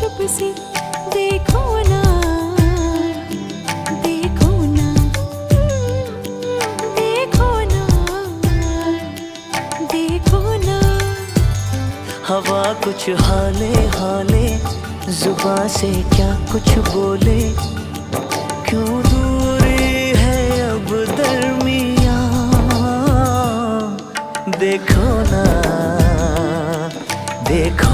चुप से देखो ना, देखो ना, देखो ना, देखो ना। हवा कुछ हाले हाले, जुबां से क्या कुछ बोले, क्यों दूरी है अब दरमियां। देखो ना, देखो